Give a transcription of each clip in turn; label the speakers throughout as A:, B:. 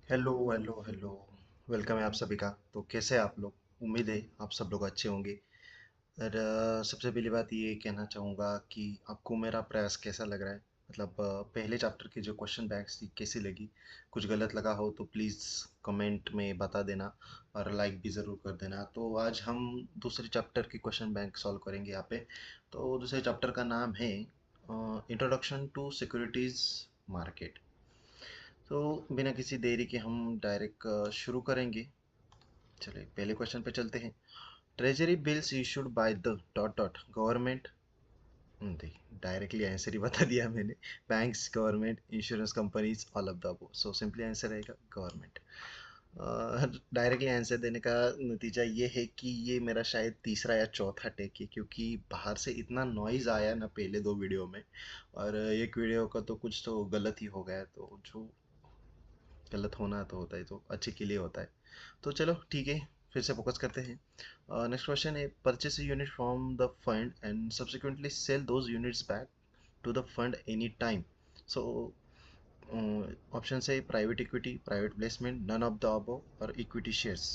A: Hello hello hello. Welcome है आप सभी का। तो कैसे हैं आप लोग? उम्मीद है आप सब लोग अच्छे होंगे। और सबसे पहली बात ये कहना चाहूँगा कि आपको मेरा प्रयास कैसा लग रहा है। मतलब पहले चैप्टर की जो क्वेश्चन बैंक्स थी कैसी लगी। कुछ गलत लगा हो तो प्लीज़ कमेंट में बता देना और लाइक भी ज़रूर कर देना। तो आज हम दूसरे चैप्टर की क्वेश्चन बैंक सॉल्व करेंगे यहाँ पे। तो दूसरे चैप्टर का नाम है इंट्रोडक्शन टू सिक्योरिटीज़ मार्केट। तो बिना किसी देरी के हम डायरेक्ट शुरू करेंगे। चलिए पहले क्वेश्चन पे चलते हैं। Treasury bills issued by the dot dot government. देखिए डायरेक्टली आंसर ही बता दिया मैंने। Banks, government, insurance companies, all of the above. So simply answer रहेगा गवर्नमेंट। डायरेक्टली आंसर देने का नतीजा ये है कि ये मेरा शायद तीसरा या चौथा टेक है, क्योंकि बाहर से इतना नॉइज़ आया ना पहले दो वीडियो में। और एक वीडियो का तो कुछ तो गलत ही हो गया, तो जो गलत होना तो होता है, तो अच्छे के लिए होता है। तो चलो ठीक है, फिर से फोकस करते हैं। नेक्स्ट क्वेश्चन है, purchase unit from the fund and subsequently sell those units back to the fund any time. So option है private equity, private placement, none of the above और equity shares.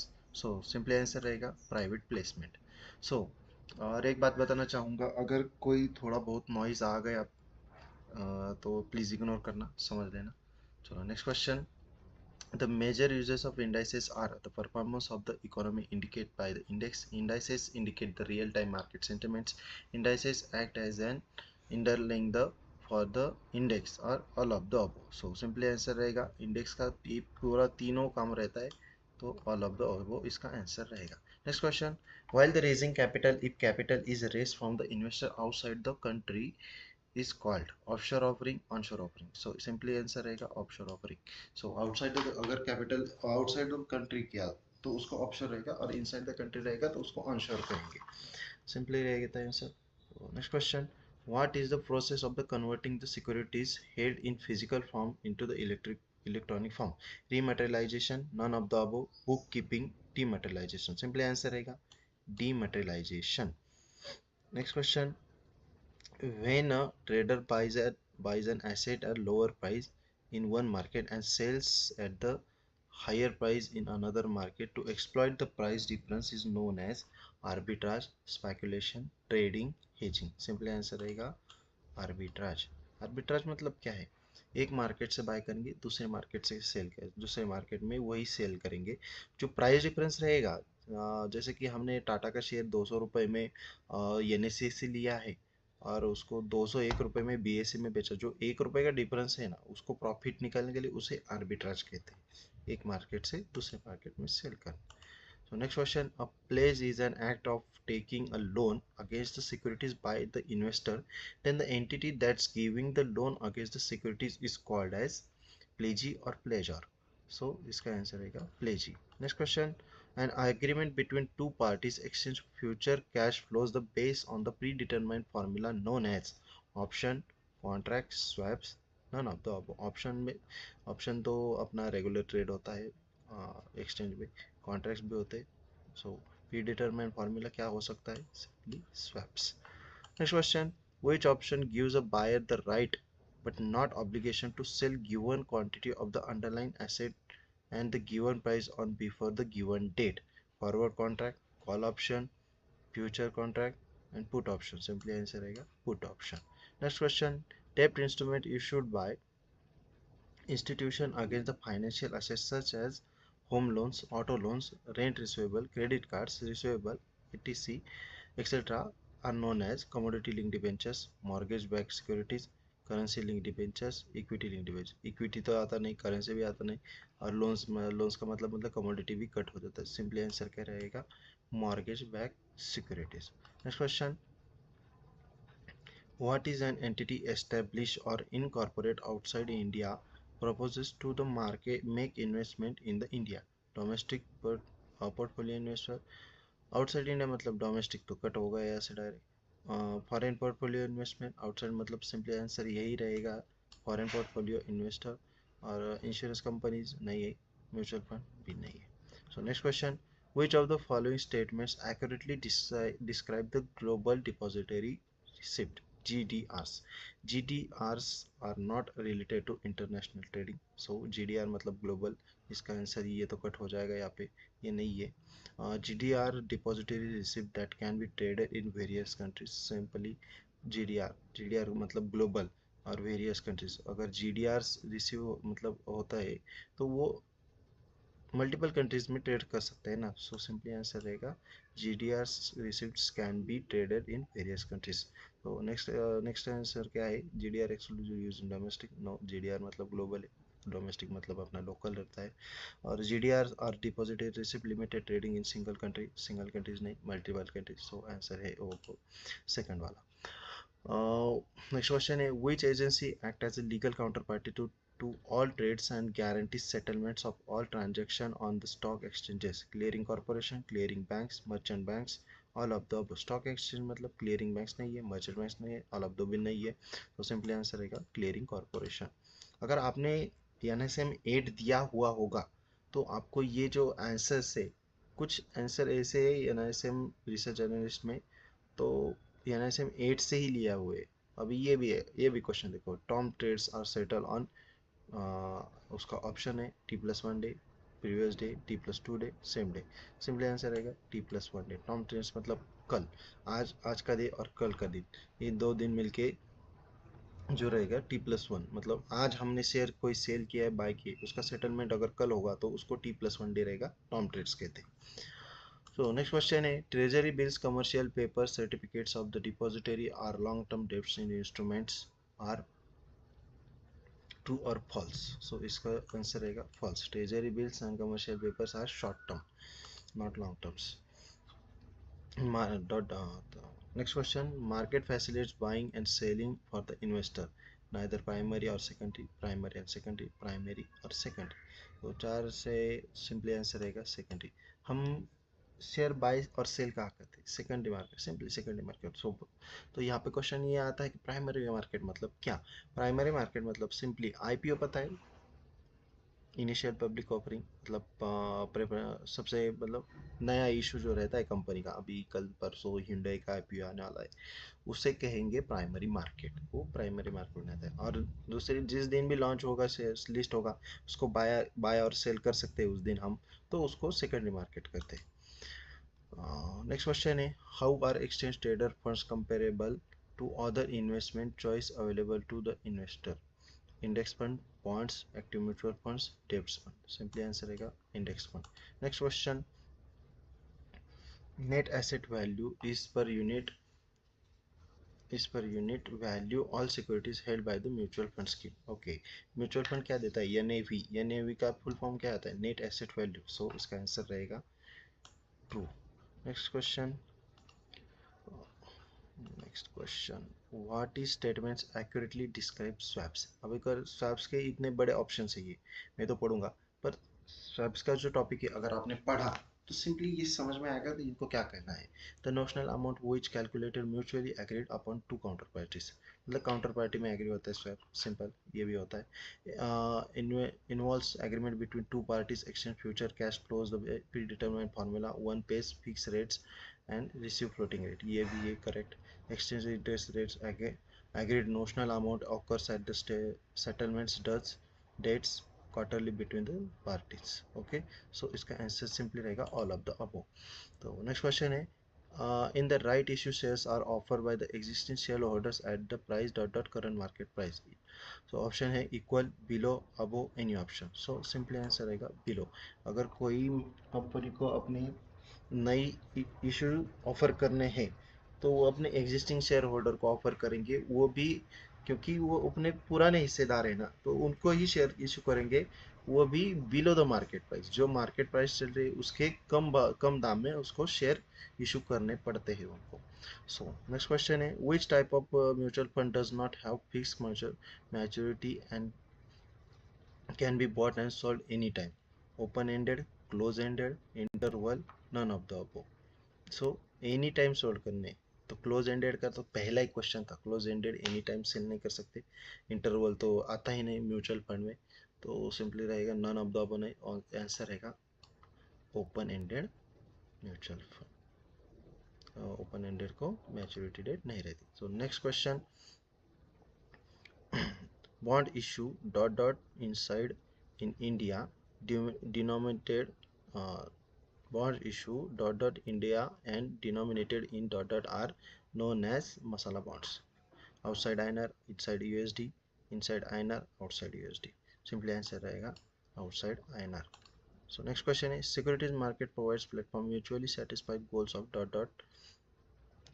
A: So simply answer रहेगा private placement. So और एक बात बताना चाहूँगा, अगर कोई थोड़ा बहुत नॉइज़ आ गया तो प्लीज़ इग्नोर करना, समझ लेना। चलो next question. The major uses of indices are the performance of the economy indicated by the index. Indices indicate the real-time market sentiments. Indices act as an underlying the for the index or all of the above. So simply answer रहेगा index का ये पूरा तीनों काम रहता है, तो all of the above इसका आंसर रहेगा। Next question. While the raising capital, if capital is raised from the investor outside the country, is called offshore offering, onshore offering. So simply answer रहेगा offshore offering. So outside the अगर capital outside the country किया तो उसको offshore रहेगा, और inside the country रहेगा तो उसको onshore कहेंगे। Simply रहेगा answer. Next question. What is the process of the converting the securities held in physical form into the electronic form? Rematerialization, none of the above, bookkeeping, dematerialization. Simply answer रहेगा dematerialization. Next question. When a trader buys an asset at lower price in one market and sells at the higher price in another market, to exploit the price difference is known as arbitrage, speculation, trading, hedging. Simply answer रहेगा arbitrage. Arbitrage मतलब क्या है? एक market से bye करेंगे, दूसरे market से cell कर दूसरे मार्केट में वही सेल करेंगे। जो प्राइस डिफरेंस रहेगा, जैसे कि हमने टाटा का शेयर 200 रुपये में एनएससी से लिया है और उसको 201 रुपये में बीएससी में बेचा, जो 1 रुपये का डिफरेंस है ना, उसको प्रॉफिट निकालने के लिए उसे आर्बिट्राज कहते हैं, एक मार्केट से दूसरे मार्केट में सेल करना। So next question, a pledge is an act of taking a loan against the securities by the investor. Then the entity that's giving the loan against the securities is called as pledgee or pledgor. So इसका answer रहेगा pledgee. Next question, an agreement between two parties exchange future cash flows the based on the predetermined formula known as option, contracts, swaps, none of the above. Option तो अपना regular trade होता है exchange में, contracts भी होते हैं। सो pre determined formula क्या हो सकता है? Simply swaps. Next question, which option gives a buyer the right but not obligation to sell given quantity of the underlying asset and the given price on before the given date? Forward contract, call option, future contract and put option. Simply answer रहेगा put option. Next question, debt instrument issued by institution against the financial assets such as home loans, auto loans, rent receivable, credit cards receivable, etc., etc., are known as commodity linked debentures, mortgage backed securities, currency link debentures, equity link debenture. Equity तो आता नहीं, currency भी आता नहीं, और loans loans का मतलब commodity भी कट हो जाता है। सिंपली आंसर क्या रहेगा? Mortgage back securities. Next question, what is an entity established or incorporate outside India proposes to the market make investment in the India? Domestic portfolio investor, outside India मतलब domestic तो cut होगा यहाँ से direct. Foreign portfolio investment, outside मतलब simply answer यही रहेगा foreign portfolio investor. और insurance companies नहीं है, म्यूचुअल फंड भी नहीं है। सो next question, which of the following statements accurately describe the global depository receipt? GDRs. GDRs are not related to international trading. So GDR मतलब global, इसका answer ये तो कट हो जाएगा यहाँ पे, ये नहीं है. GDR depository receipt that can be traded in various countries. Simply GDR मतलब ग्लोबल और वेरियस कंट्रीज. अगर GDR रिसीव मतलब होता है तो वो मल्टीपल कंट्रीज में ट्रेड कर सकते हैं ना. सो सिंपली आंसर रहेगा GDR receipts can be traded in various countries. तो नेक्स्ट आंसर क्या है? GDR exclusive use in domestic. No, GDR मतलब ग्लोबल है, डोमेस्टिक मतलब अपना लोकल रहता है. और GDR और depository receipt limited trading in single countries नहीं, मल्टीपल कंट्रीज. सो आंसर है वो सेकंड वाला. Next question is, which agency act as a legal counterparty to all trades and guarantees settlements of all transactions on the stock exchanges? Clearing corporation, clearing banks, merchant banks, all of the above. Stock exchange मतलब clearing banks नहीं है, merchant banks नहीं है, all of the भी नहीं है. तो simply answer रहेगा clearing corporation. अगर आपने NSM 8 दिया हुआ होगा तो आपको ये जो आंसर से कुछ आंसर ऐसे है NSM रिसर्च एनालिस्ट में, तो NSM 8 से ही लिया हुआ है. अभी ये भी है, ये भी क्वेश्चन देखो. Term trades are settle on, उसका ऑप्शन है T+1 day, previous day, T+2 day, same day. Simply answer रहेगा T+1 डे. टर्म ट्रेड्स मतलब कल, आज का दिन और कल का दिन, ये 2 दिन मिलके जो रहेगा T+1. मतलब आज हमने शेयर कोई सेल किया है, बाय किया, उसका सेटलमेंट अगर कल होगा तो उसको T+1 डे रहेगा, टर्म ट्रेड्स कहते हैं. So next question है, treasury bills, commercial paper, certificates of the depository are long-term debts in instruments are true or false? So इसका आंसर रहेगा false. Treasury bills and commercial papers are short-term, not long-terms. Next question, market facilitates buying and selling for the investor, neither primary or secondary, primary and secondary, primary और secondary. तो चार से simply answer रहेगा secondary. हम share buy और sell कहाँ करते हैं? Secondary market, simply secondary market. So तो यहाँ पे क्वेश्चन ये आता है कि प्राइमरी मार्केट मतलब क्या? प्राइमरी मार्केट मतलब सिंपली IPO, पता है, इनिशियल पब्लिक ऑफरिंग. मतलब सबसे मतलब नया इशू जो रहता है कंपनी का, अभी कल परसों hyundai का IPO आने वाला है, उसे कहेंगे प्राइमरी मार्केट. वो प्राइमरी मार्केट रहता है. और दूसरी, जिस दिन भी लॉन्च होगा, शेयर लिस्ट होगा, उसको बाय और सेल कर सकते हैं उस दिन हम, तो उसको सेकेंडरी मार्केट करते हैं. Next question है, how are exchange trader funds comparable to other investment choice available to the investor? Index fund, bonds, active mutual funds, debt fund. Simply answer रहेगा index fund. Next question, net asset value is per unit value all securities held by the mutual fund scheme. Okay, mutual fund क्या देता है? NAV का full form क्या आता है? Net asset value. सो इसका answer रहेगा true. Next question, what is statements accurately describe swaps. अब एक स्वैप्स के इतने बड़े ऑप्शन है, ये मैं तो पढ़ूंगा, पर स्वैप्स का जो टॉपिक है अगर आपने पढ़ा तो सिंपली ये समझ में आएगा कि इनको क्या कहना है. The notional amount which calculated mutually agreed upon two counter parties. मतलब काउंटर पार्टी में एग्री होता है स्वैप, सिंपल ये भी होता है. Involves agreement between two parties, exchange future cash flows, the pre determined formula, one page fix rates and receive floating rate. ये भी ये correct. Exchange interest rates, agreed notional amount occurs at the settlements dates quarterly between the parties. Okay, so इसका answer simply रहेगा all of the above. तो next question है, in the right issue shares are offered by the existing shareholders at the price current market price. so option है equal, below, above, any option. So simply answer रहेगा below. अगर कोई company को अपनी नई issue offer करने हैं तो वो अपने एग्जिस्टिंग शेयर होल्डर को ऑफर करेंगे, वो भी क्योंकि वो अपने पुराने हिस्सेदार है ना, तो उनको ही शेयर इशू करेंगे, वो भी बिलो द मार्केट प्राइस. जो मार्केट प्राइस चल रही है उसके कम दाम में उसको शेयर इशू करने पड़ते हैं उनको. सो नेक्स्ट क्वेश्चन है, which type of mutual fund does not have fix maturity and can be bought and sold any time? Open ended, close ended, interval, none of the above. So any time sold करने, तो close ended का तो पहला ही question था, close ended any time sell नहीं कर सकते. इंटरवल तो आता ही नहीं म्यूचुअल फंड में, तो सिंपली रहेगा नन ऑफ द अबव नहीं, और आंसर रहेगा open ended mutual fund. Open ended को मैच्योरिटी डेट नहीं रहती। सो next question, bond issue dot dot inside in India denominated uh, bond issue dot dot India and denominated in dot dot are known as masala bonds. Outside INR, inside USD, inside INR, outside USD. Simply answer रहेगा outside INR. So next question is, securities market provides platform mutually satisfied goals of dot dot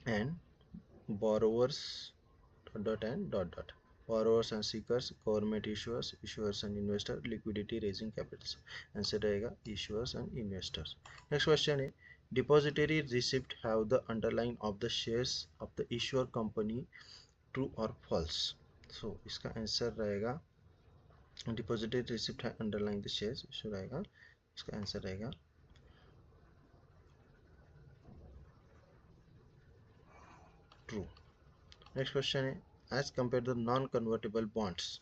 A: and borrowers dot dot and dot dot. Borrowers and seekers, government issuers, issuers and investors, liquidity raising capitals. Answer रहेगा issuers and investors. Next question is, depository receipt have the underlying of the shares of the issuer company true or false? So इसका answer रहेगा depository receipt है underlying the shares, issue रहेगा, इसका answer रहेगा true. Next question है, as compared to non-convertible bonds,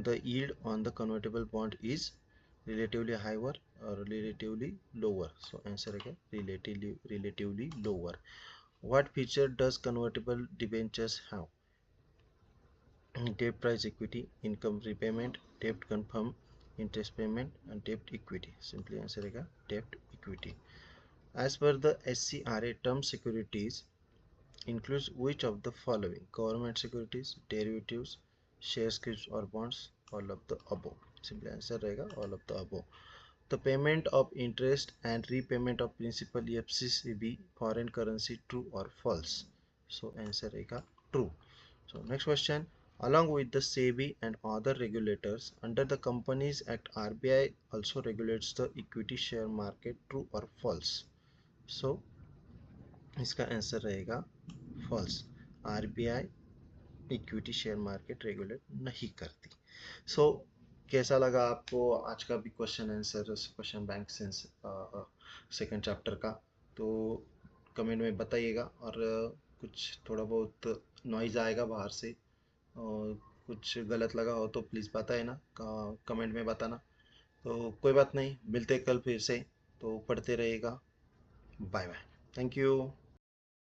A: the yield on the convertible bond is relatively higher or relatively lower? So answer again relatively lower. What feature does convertible debentures have? Debt price equity, income repayment, debt confirm, interest payment and debt equity. Simply answer रहेगा debt equity. As per the SCRA, term securities includes which of the following? Government securities, derivatives, share scripts or bonds, all of the above. Simply answer रहेगा all of the above. The payment of interest and repayment of principal FCCB foreign currency, true or false? So answer रहेगा true. So next question, along with the SEBI and other regulators under the Companies Act, RBI also regulates the equity share market, true or false? So इसका answer रहेगा false. RBI equity share market regulate नहीं करती. सो कैसा लगा आपको आज का भी question answer, question bank second chapter का? तो कमेंट में बताइएगा, और कुछ थोड़ा बहुत नॉइज आएगा बाहर से, और कुछ गलत लगा हो तो प्लीज़ बताए ना, कमेंट में बताना. तो कोई बात नहीं, मिलते कल फिर से. तो पढ़ते रहिएगा. Bye bye. Thank you.